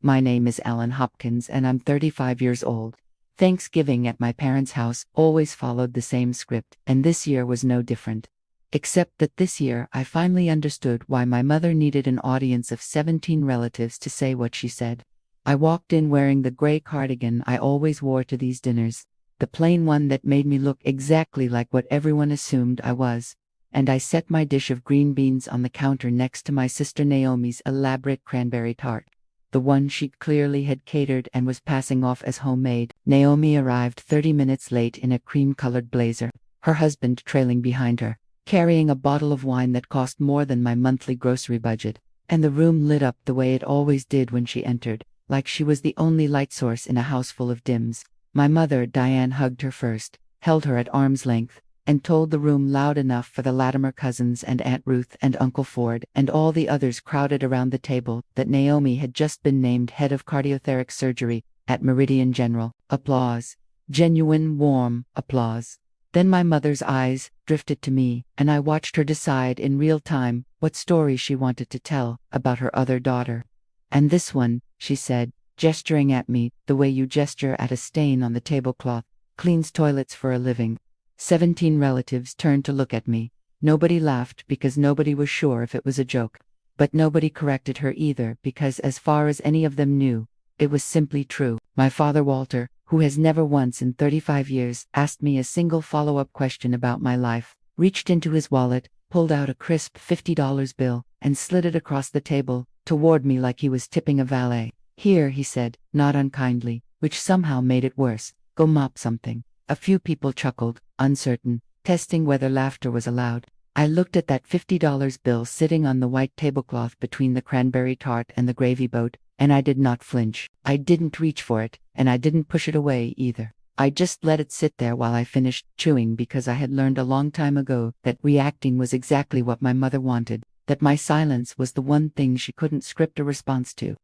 My name is Alan Hopkins and I'm 35 years old. Thanksgiving at my parents' house always followed the same script, and this year was no different. Except that this year I finally understood why my mother needed an audience of 17 relatives to say what she said. I walked in wearing the gray cardigan I always wore to these dinners, the plain one that made me look exactly like what everyone assumed I was, and I set my dish of green beans on the counter next to my sister Naomi's elaborate cranberry tart, the one she clearly had catered and was passing off as homemade. Naomi arrived 30 minutes late in a cream-colored blazer, her husband trailing behind her, carrying a bottle of wine that cost more than my monthly grocery budget, and the room lit up the way it always did when she entered, like she was the only light source in a house full of dims. My mother, Diane, hugged her first, held her at arm's length, and told the room loud enough for the Latimer cousins and Aunt Ruth and Uncle Ford and all the others crowded around the table that Naomi had just been named head of cardiothoracic surgery at Meridian General. Applause. Genuine, warm applause. Then my mother's eyes drifted to me, and I watched her decide in real time what story she wanted to tell about her other daughter. "And this one," she said, gesturing at me the way you gesture at a stain on the tablecloth, "cleans toilets for a living." 17 relatives turned to look at me. Nobody laughed because nobody was sure if it was a joke, but nobody corrected her either because as far as any of them knew, it was simply true. My father Walter, who has never once in 35 years asked me a single follow-up question about my life, reached into his wallet, pulled out a crisp $50 bill, and slid it across the table toward me like he was tipping a valet. "Here," he said, not unkindly, which somehow made it worse, "go mop something." A few people chuckled, uncertain, testing whether laughter was allowed. I looked at that $50 bill sitting on the white tablecloth between the cranberry tart and the gravy boat, and I did not flinch. I didn't reach for it, and I didn't push it away either. I just let it sit there while I finished chewing because I had learned a long time ago that reacting was exactly what my mother wanted, that my silence was the one thing she couldn't script a response to.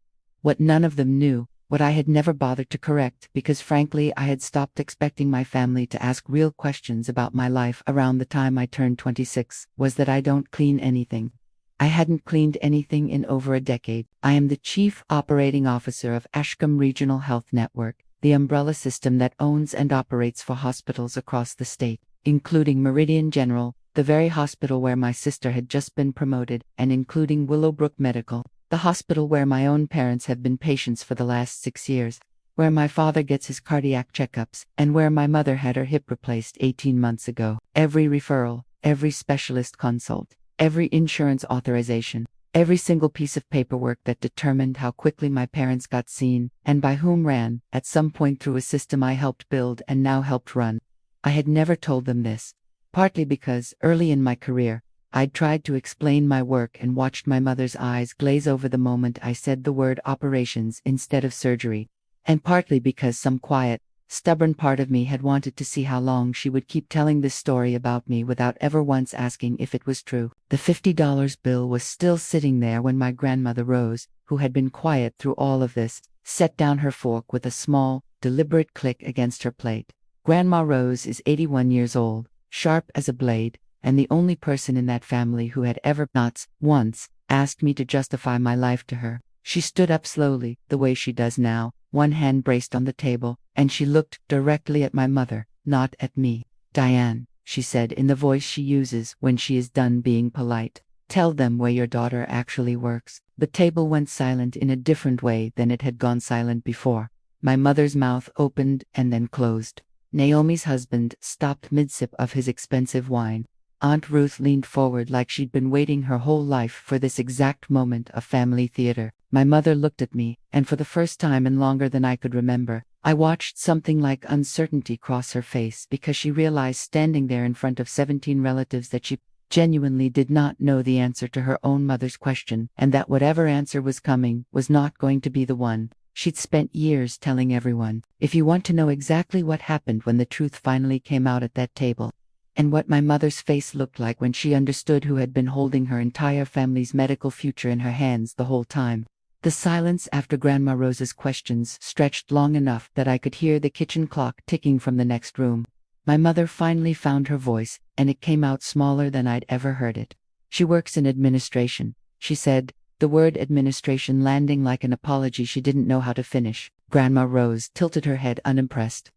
What none of them knew, what I had never bothered to correct because frankly I had stopped expecting my family to ask real questions about my life around the time I turned 26, was that I don't clean anything. I hadn't cleaned anything in over a decade. I am the Chief Operating Officer of Ashcombe Regional Health Network, the umbrella system that owns and operates for hospitals across the state, including Meridian General, the very hospital where my sister had just been promoted, and including Willowbrook Medical, the hospital where my own parents have been patients for the last 6 years, where my father gets his cardiac checkups, and where my mother had her hip replaced 18 months ago. Every referral, every specialist consult, every insurance authorization, every single piece of paperwork that determined how quickly my parents got seen, and by whom ran, at some point through a system I helped build and now helped run. I had never told them this, partly because, early in my career, I'd tried to explain my work and watched my mother's eyes glaze over the moment I said the word operations instead of surgery, and partly because some quiet, stubborn part of me had wanted to see how long she would keep telling this story about me without ever once asking if it was true. The $50 bill was still sitting there when my grandmother Rose, who had been quiet through all of this, set down her fork with a small, deliberate click against her plate. Grandma Rose is 81 years old, sharp as a blade, and the only person in that family who had ever, not once, asked me to justify my life to her. She stood up slowly, the way she does now, one hand braced on the table, and she looked directly at my mother, not at me. "Diane," she said in the voice she uses when she is done being polite, "tell them where your daughter actually works." The table went silent in a different way than it had gone silent before. My mother's mouth opened and then closed. Naomi's husband stopped mid-sip of his expensive wine. Aunt Ruth leaned forward like she'd been waiting her whole life for this exact moment of family theater. My mother looked at me, and for the first time in longer than I could remember, I watched something like uncertainty cross her face because she realized standing there in front of 17 relatives that she genuinely did not know the answer to her own mother's question, and that whatever answer was coming was not going to be the one she'd spent years telling everyone. If you want to know exactly what happened when the truth finally came out at that table, and what my mother's face looked like when she understood who had been holding her entire family's medical future in her hands the whole time. The silence after Grandma Rose's questions stretched long enough that I could hear the kitchen clock ticking from the next room. My mother finally found her voice, and it came out smaller than I'd ever heard it. "She works in administration," she said, the word administration landing like an apology she didn't know how to finish. Grandma Rose tilted her head unimpressed.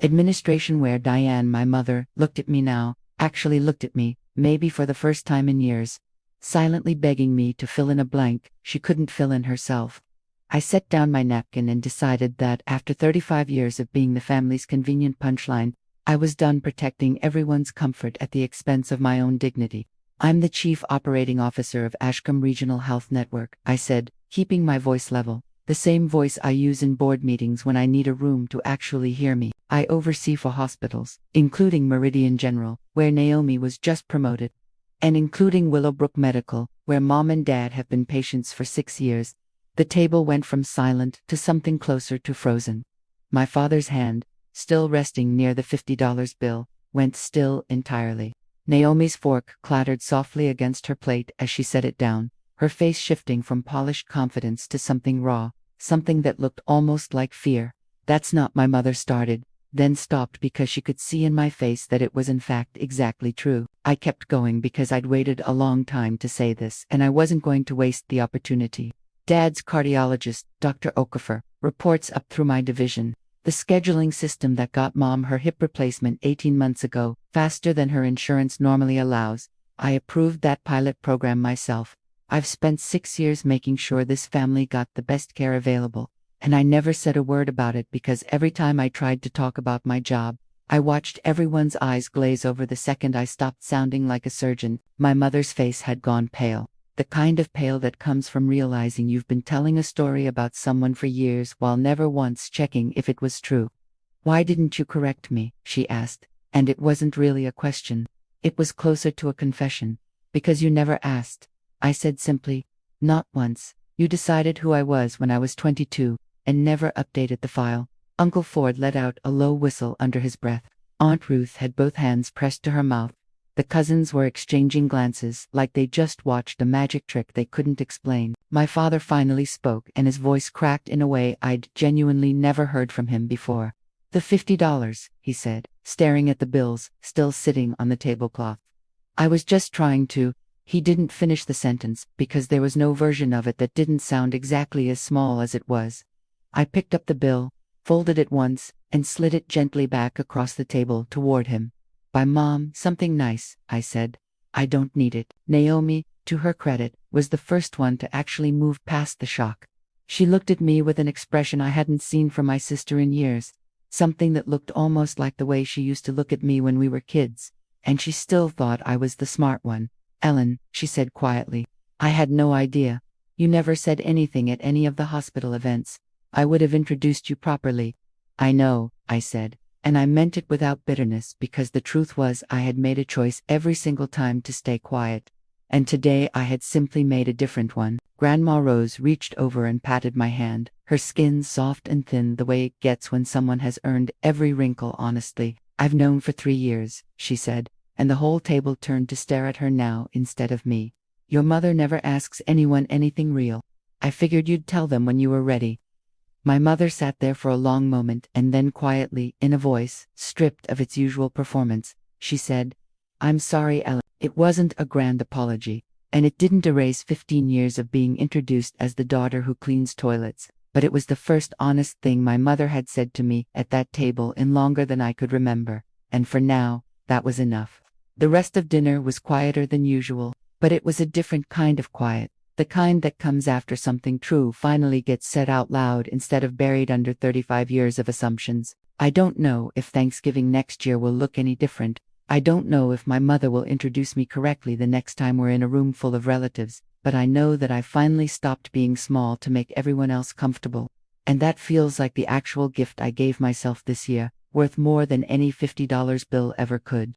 Administration where? Diane, my mother, looked at me now, actually looked at me, maybe for the first time in years, silently begging me to fill in a blank she couldn't fill in herself. I set down my napkin and decided that, after 35 years of being the family's convenient punchline, I was done protecting everyone's comfort at the expense of my own dignity. I'm the Chief Operating Officer of Ashcombe Regional Health Network, I said, keeping my voice level, the same voice I use in board meetings when I need a room to actually hear me. I oversee 4 hospitals, including Meridian General, where Naomi was just promoted, and including Willowbrook Medical, where Mom and Dad have been patients for 6 years. The table went from silent to something closer to frozen. My father's hand, still resting near the $50 bill, went still entirely. Naomi's fork clattered softly against her plate as she set it down, her face shifting from polished confidence to something raw, something that looked almost like fear. That's not, my mother started, then stopped because she could see in my face that it was in fact exactly true. I kept going because I'd waited a long time to say this, and I wasn't going to waste the opportunity. Dad's cardiologist, Dr. Okafor, reports up through my division. The scheduling system that got Mom her hip replacement 18 months ago, faster than her insurance normally allows. I approved that pilot program myself. I've spent 6 years making sure this family got the best care available, and I never said a word about it because every time I tried to talk about my job, I watched everyone's eyes glaze over the second I stopped sounding like a surgeon. My mother's face had gone pale. The kind of pale that comes from realizing you've been telling a story about someone for years while never once checking if it was true. Why didn't you correct me? She asked, and it wasn't really a question. It was closer to a confession. Because you never asked. I said simply, not once. You decided who I was when I was 22, and never updated the file. Uncle Ford let out a low whistle under his breath. Aunt Ruth had both hands pressed to her mouth. The cousins were exchanging glances, like they just watched a magic trick they couldn't explain. My father finally spoke, and his voice cracked in a way I'd genuinely never heard from him before. The $50, he said, staring at the bills, still sitting on the tablecloth. I was just trying to. He didn't finish the sentence, because there was no version of it that didn't sound exactly as small as it was. I picked up the bill, folded it once, and slid it gently back across the table toward him. Buy Mom something nice, I said. I don't need it. Naomi, to her credit, was the first one to actually move past the shock. She looked at me with an expression I hadn't seen from my sister in years, something that looked almost like the way she used to look at me when we were kids, and she still thought I was the smart one. Ellen, she said quietly, I had no idea. You never said anything at any of the hospital events. I would have introduced you properly. I know, I said. And I meant it without bitterness because the truth was I had made a choice every single time to stay quiet. And today I had simply made a different one. Grandma Rose reached over and patted my hand, her skin soft and thin the way it gets when someone has earned every wrinkle honestly. I've known for 3 years, she said, and the whole table turned to stare at her now instead of me. Your mother never asks anyone anything real. I figured you'd tell them when you were ready. My mother sat there for a long moment and then quietly, in a voice stripped of its usual performance, she said, I'm sorry, Ellen. It wasn't a grand apology, and it didn't erase 15 years of being introduced as the daughter who cleans toilets, but it was the first honest thing my mother had said to me at that table in longer than I could remember, and for now, that was enough. The rest of dinner was quieter than usual, but it was a different kind of quiet. The kind that comes after something true finally gets said out loud instead of buried under 35 years of assumptions. I don't know if Thanksgiving next year will look any different. I don't know if my mother will introduce me correctly the next time we're in a room full of relatives, but I know that I finally stopped being small to make everyone else comfortable. And that feels like the actual gift I gave myself this year, worth more than any $50 bill ever could.